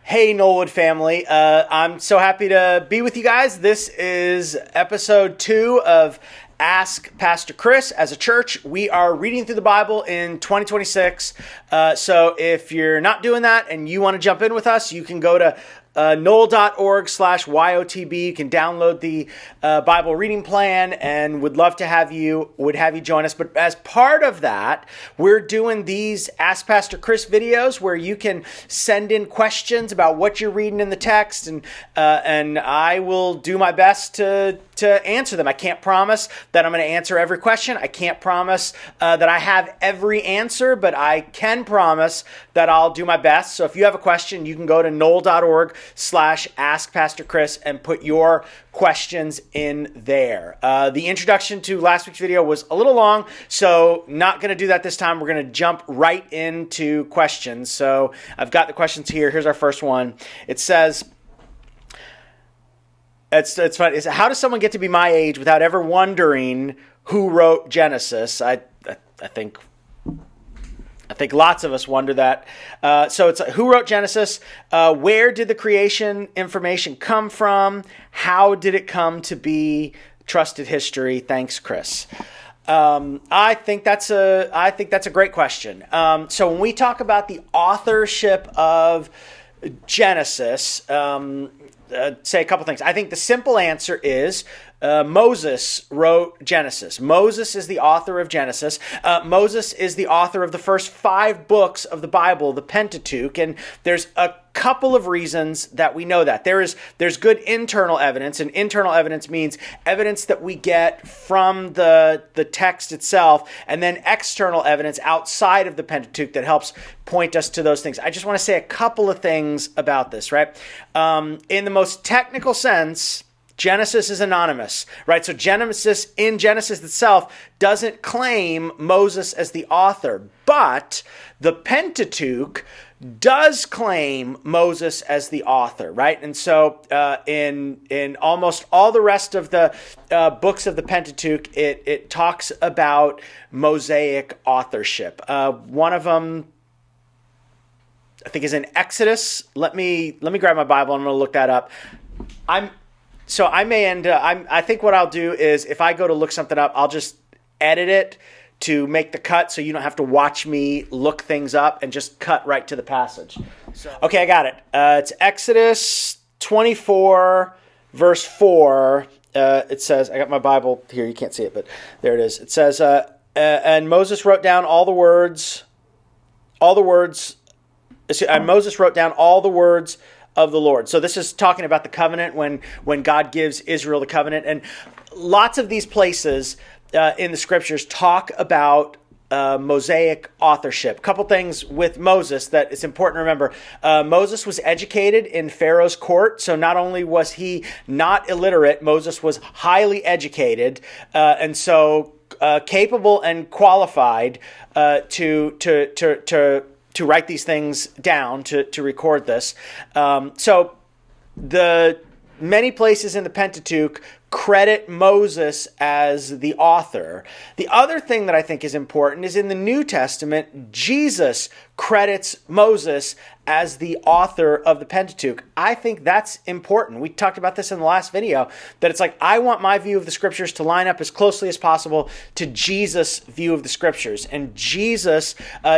Hey, Knollwood family. I'm so happy to be with you guys. This is episode 2 of Ask Pastor Chris. As a church, we are reading through the Bible in 2026. So if you're not doing that and you want to jump in with us, you can go to knoll.org/YOTB. You can download the Bible reading plan and would have you join us. But as part of that, we're doing these Ask Pastor Chris videos where you can send in questions about what you're reading in the text, and I will do my best to answer them. I can't promise that I'm going to answer every question. I can't promise that I have every answer, but I can promise that I'll do my best. So if you have a question, you can go to knoll.org/askpastorchris and put your questions in there. The introduction to last week's video was a little long, so not going to do that this time. We're going to jump right into questions. So I've got the questions here. Here's our first one. It says, it's funny. How does someone get to be my age without ever wondering who wrote Genesis? I think lots of us wonder that. So it's who wrote Genesis? Where did the creation information come from? How did it come to be? Trusted history. Thanks, Chris. I think that's a great question. So when we talk about the authorship of Genesis, say a couple things. I think the simple answer is Moses wrote Genesis. Moses is the author of Genesis. Moses is the author of the first 5 books of the Bible, the Pentateuch, and there's a couple of reasons that we know that. There's good internal evidence, and internal evidence means evidence that we get from the text itself, and then external evidence outside of the Pentateuch that helps point us to those things. I just want to say a couple of things about this, right? In the most technical sense, Genesis is anonymous, right? So Genesis itself doesn't claim Moses as the author, but the Pentateuch does claim Moses as the author, right? And so in almost all the rest of the books of the Pentateuch, it talks about Mosaic authorship. One of them, I think, is in Exodus. Let me grab my Bible. I'm going to look that up. I think what I'll do is if I go to look something up, I'll just edit it to make the cut so you don't have to watch me look things up and just cut right to the passage. Okay, I got it. It's Exodus 24, verse 4. It says, I got my Bible here. You can't see it, but there it is. It says, and Moses wrote down all the words of the Lord. So this is talking about the covenant when God gives Israel the covenant. And lots of these places in the scriptures talk about Mosaic authorship. A couple things with Moses that it's important to remember. Moses was educated in Pharaoh's court. So not only was he not illiterate, Moses was highly educated. And so capable and qualified to write these things down, to record this. So the many places in the Pentateuch credit Moses as the author. The other thing that I think is important is in the New Testament, Jesus credits Moses as the author of the Pentateuch. I think that's important. We talked about this in the last video, that it's like, I want my view of the scriptures to line up as closely as possible to Jesus' view of the scriptures. And Jesus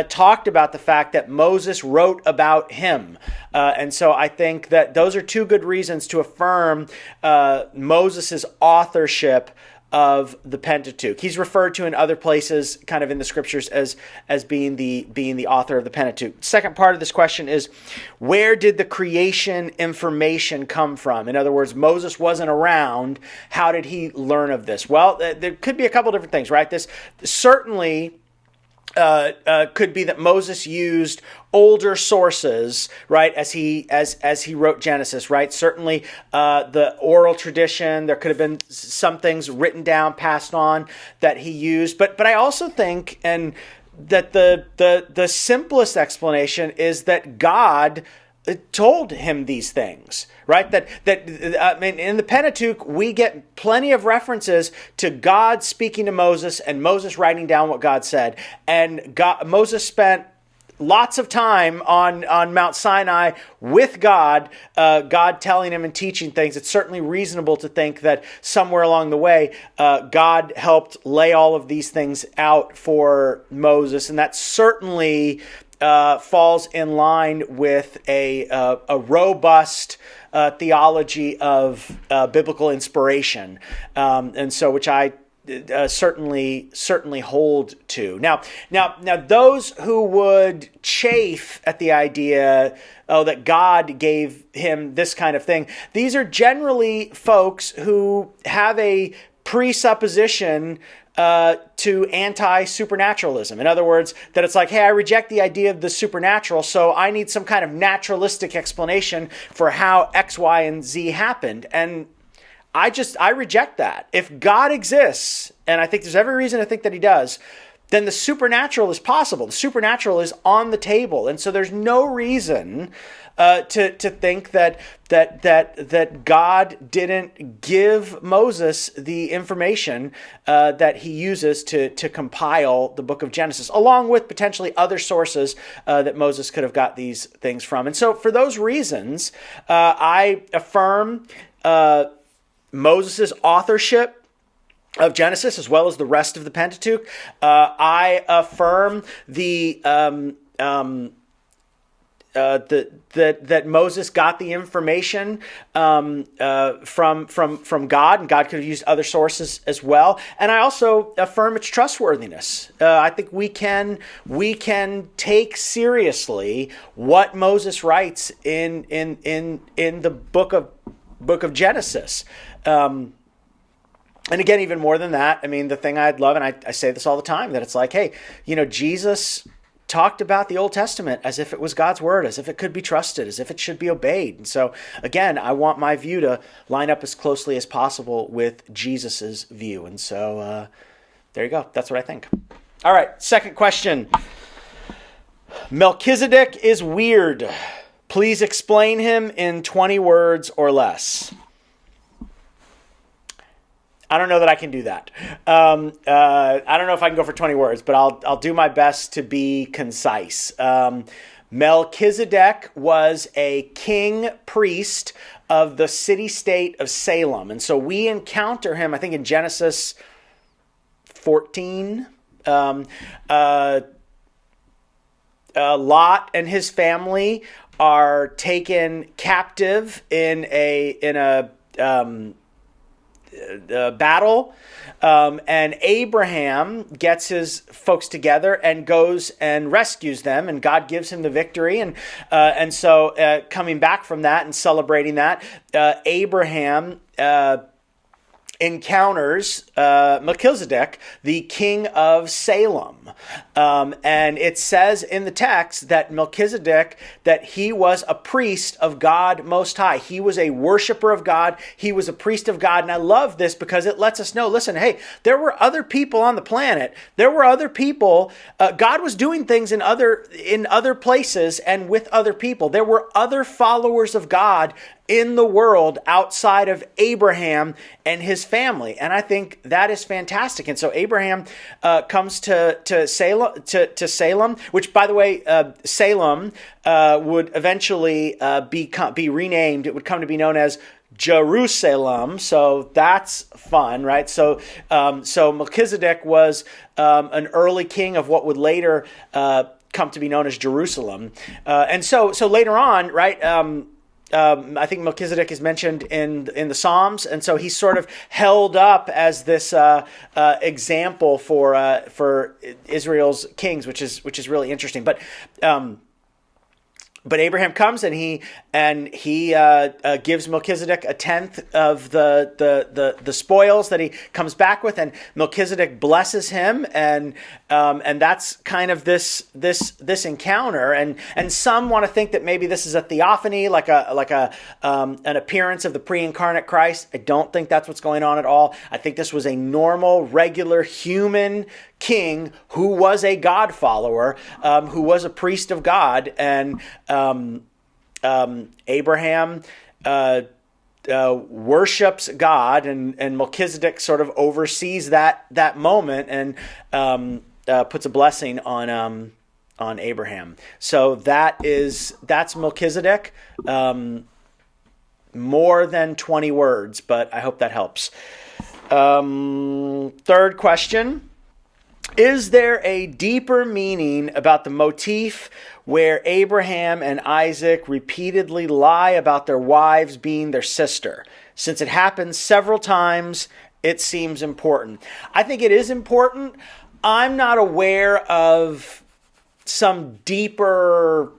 talked about the fact that Moses wrote about him. And so I think that those are 2 good reasons to affirm Moses' authorship of the Pentateuch. He's referred to in other places kind of in the scriptures as being the author of the Pentateuch. Second part of this question is, where did the creation information come from? In other words, Moses wasn't around. How did he learn of this? Well, there could be a couple different things, right? This certainly could be that Moses used older sources, right, as he wrote Genesis, right? Certainly the oral tradition, there could have been some things written down, passed on that he used. But I also think, and that the simplest explanation is that God told him these things, right? In the Pentateuch, we get plenty of references to God speaking to Moses and Moses writing down what God said. And Moses spent lots of time on Mount Sinai with God, God telling him and teaching things, it's certainly reasonable to think that somewhere along the way, God helped lay all of these things out for Moses. And that certainly falls in line with a robust theology of biblical inspiration. And so, which I certainly hold to. Now, those who would chafe at the idea, that God gave him this kind of thing, these are generally folks who have a presupposition to anti-supernaturalism. In other words, that it's like, hey, I reject the idea of the supernatural, so I need some kind of naturalistic explanation for how X, Y, and Z happened. And I reject that. If God exists, and I think there's every reason to think that he does, then the supernatural is possible. The supernatural is on the table. And so there's no reason to think that God didn't give Moses the information that he uses to compile the book of Genesis, along with potentially other sources that Moses could have got these things from. And so for those reasons, I affirm Moses' authorship of Genesis, as well as the rest of the Pentateuch. I affirm that Moses got the information from God, and God could have used other sources as well. And I also affirm its trustworthiness. I think we can take seriously what Moses writes in the book of Genesis. And again, even more than that, I mean, the thing I'd love, and I say this all the time, that it's like, hey, Jesus talked about the Old Testament as if it was God's word, as if it could be trusted, as if it should be obeyed. And so, again, I want my view to line up as closely as possible with Jesus's view. And so, there you go. That's what I think. All right, second question. Melchizedek is weird. Please explain him in 20 words or less. I don't know that I can do that. I don't know if I can go for 20 words, but I'll do my best to be concise. Melchizedek was a king priest of the city-state of Salem. And so we encounter him, I think, in Genesis 14. Lot and his family are taken captive in a battle, and Abraham gets his folks together and goes and rescues them, and God gives him the victory. And so coming back from that and celebrating that, Abraham encounters Melchizedek, the king of Salem. And it says in the text that Melchizedek, that he was a priest of God Most High. He was a worshiper of God. He was a priest of God. And I love this because it lets us know, listen, hey, there were other people on the planet. There were other people. God was doing things in other places and with other people. There were other followers of God in the world outside of Abraham and his family. And I think that is fantastic. And so Abraham comes to Salem, which, by the way, Salem would eventually be renamed. It would come to be known as Jerusalem. So that's fun, right? So Melchizedek was an early king of what would later come to be known as Jerusalem. And so later on, right, I think Melchizedek is mentioned in the Psalms, and so he's sort of held up as this example for Israel's kings, which is really interesting. But Abraham comes and he gives Melchizedek a tenth of the spoils that he comes back with, and Melchizedek blesses him, and that's kind of this encounter. And some want to think that maybe this is a theophany, like an appearance of the pre-incarnate Christ. I don't think that's what's going on at all. I think this was a normal, regular human king who was a God follower, who was a priest of God, and Abraham worships God, and Melchizedek sort of oversees that moment and puts a blessing on on Abraham. So that's Melchizedek. More than 20 words, but I hope that helps. Third question. Is there a deeper meaning about the motif where Abraham and Isaac repeatedly lie about their wives being their sister? Since it happens several times, it seems important. I think it is important. I'm not aware of some deeper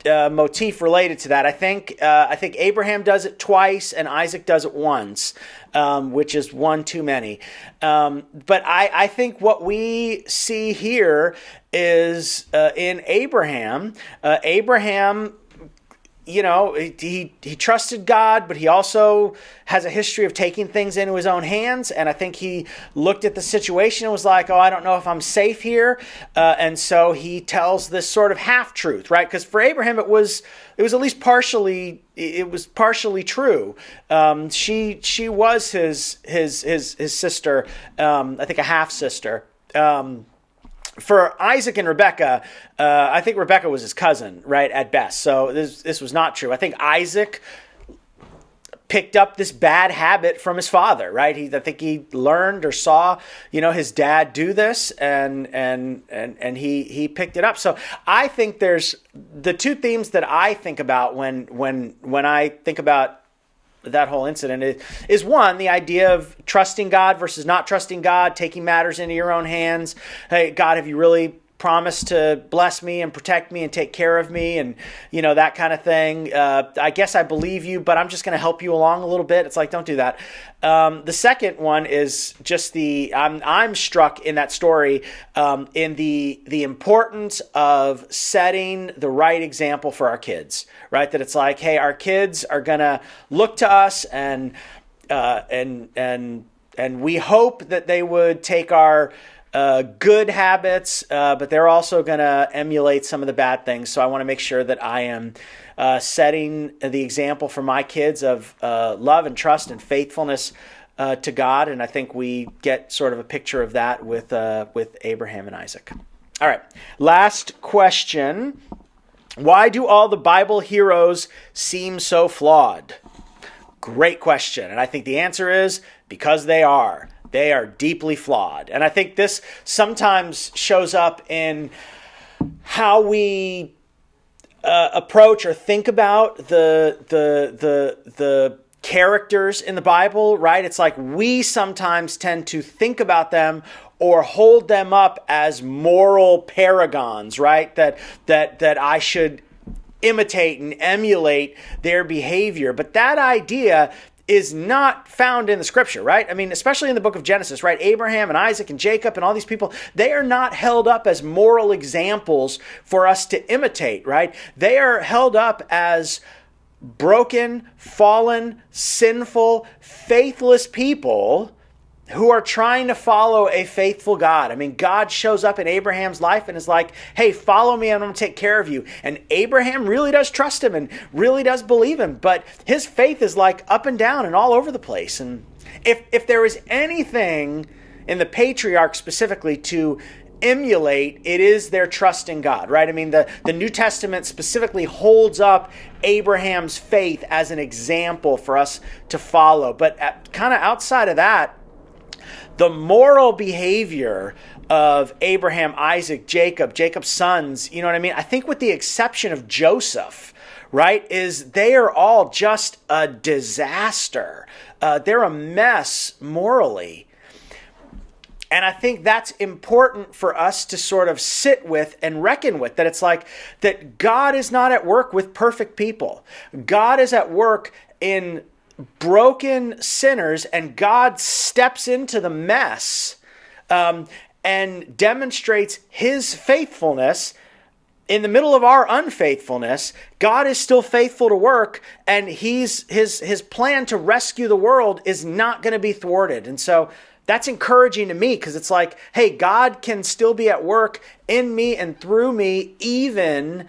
motif related to that. I think Abraham does it twice and Isaac does it once, which is one too many. But I think what we see here is in Abraham. Abraham, he trusted God, but he also has a history of taking things into his own hands. And I think he looked at the situation and was like, oh, I don't know if I'm safe here. And so he tells this sort of half-truth, right? Because for Abraham, it was at least partially true. She was his sister, I think a half-sister. For Isaac and Rebekah, I think Rebekah was his cousin, right, at best. So this was not true. I think Isaac picked up this bad habit from his father, right? I think he learned or saw, his dad do this, and he picked it up. So I think there's the two themes that I think about when I think about that whole incident is one, the idea of trusting God versus not trusting God, taking matters into your own hands. Hey, God, have you really promised to bless me and protect me and take care of me, and that kind of thing. I guess I believe you, but I'm just going to help you along a little bit. It's like, don't do that. The second one is just I'm struck in that story in the importance of setting the right example for our kids, right? That it's like, hey, our kids are going to look to us and we hope that they would take our good habits, but they're also going to emulate some of the bad things. So I want to make sure that I am setting the example for my kids of love and trust and faithfulness to God. And I think we get sort of a picture of that with Abraham and Isaac. All right, last question. Why do all the Bible heroes seem so flawed? Great question. And I think the answer is because they are. They are deeply flawed. And I think this sometimes shows up in how we approach or think about the characters in the Bible, right? It's like we sometimes tend to think about them or hold them up as moral paragons, right? That I should imitate and emulate their behavior. But that idea is not found in the scripture, right? I mean, especially in the book of Genesis, right? Abraham and Isaac and Jacob and all these people, they are not held up as moral examples for us to imitate, right? They are held up as broken, fallen, sinful, faithless people who are trying to follow a faithful God. I mean, God shows up in Abraham's life and is like, hey, follow me, I'm going to take care of you. And Abraham really does trust him and really does believe him, but his faith is like up and down and all over the place. And if there is anything in the patriarchs specifically to emulate, it is their trust in God, right? I mean, the New Testament specifically holds up Abraham's faith as an example for us to follow. But kind of outside of that, the moral behavior of Abraham, Isaac, Jacob's sons, you know what I mean? I think with the exception of Joseph, right, is they are all just a disaster. They're a mess morally. And I think that's important for us to sort of sit with and reckon with, that it's like that God is not at work with perfect people. God is at work in broken sinners, and God steps into the mess and demonstrates his faithfulness in the middle of our unfaithfulness. God is still faithful to work, and his plan to rescue the world is not going to be thwarted. And so that's encouraging to me, because it's like, hey, God can still be at work in me and through me, even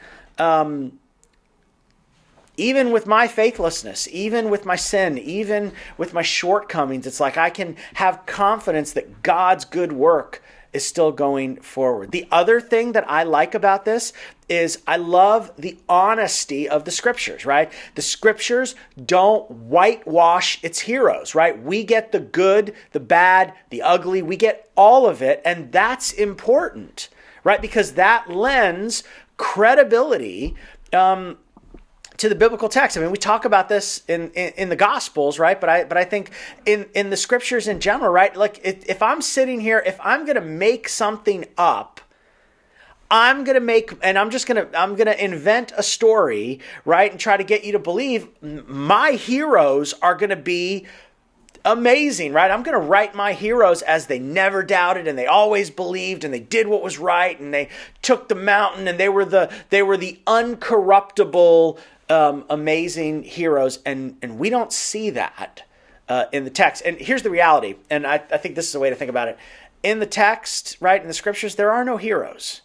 with my faithlessness, even with my sin, even with my shortcomings. It's like I can have confidence that God's good work is still going forward. The other thing that I like about this is I love the honesty of the scriptures, right? The scriptures don't whitewash its heroes, right? We get the good, the bad, the ugly, we get all of it, and that's important, right? Because that lends credibility to the biblical text. I mean, we talk about this in the Gospels, right? But I think in the scriptures in general, right? Like if I'm sitting here, if I'm going to make something up, I'm going to invent a story, right? And try to get you to believe my heroes are going to be amazing, right? I'm going to write my heroes as they never doubted and they always believed and they did what was right and they took the mountain and they were the uncorruptible, amazing heroes. And we don't see that in the text. And here's the reality. And I think this is a way to think about it. In the text, right, in the scriptures, there are no heroes.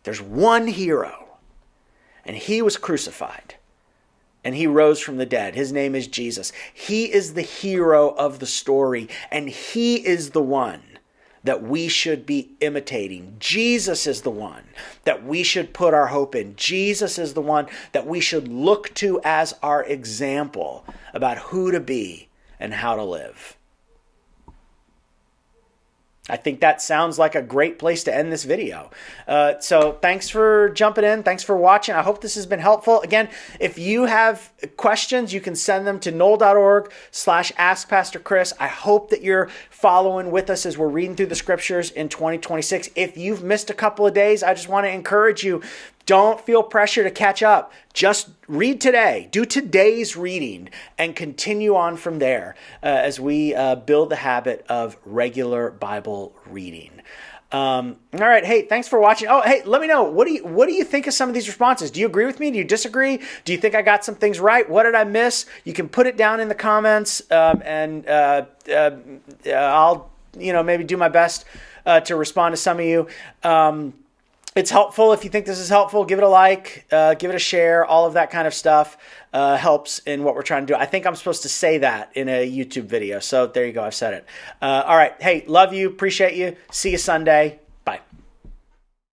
There's one hero, and he was crucified, and he rose from the dead. His name is Jesus. He is the hero of the story, and he is the one that we should be imitating. Jesus is the one that we should put our hope in. Jesus is the one that we should look to as our example about who to be and how to live. I think that sounds like a great place to end this video. So thanks for jumping in. Thanks for watching. I hope this has been helpful. Again, if you have questions, you can send them to knoll.org/askpastorchris. I hope that you're following with us as we're reading through the scriptures in 2026. If you've missed a couple of days, I just want to encourage you, don't feel pressure to catch up. Just read today. Do today's reading and continue on from there as we build the habit of regular Bible reading. All right. Hey, thanks for watching. Oh, hey, let me know. What do you think of some of these responses? Do you agree with me? Do you disagree? Do you think I got some things right? What did I miss? You can put it down in the comments, and I'll maybe do my best to respond to some of you. It's helpful. If you think this is helpful, give it a like, give it a share. All of that kind of stuff helps in what we're trying to do. I think I'm supposed to say that in a YouTube video. So there you go. I've said it. All right. Hey, love you. Appreciate you. See you Sunday.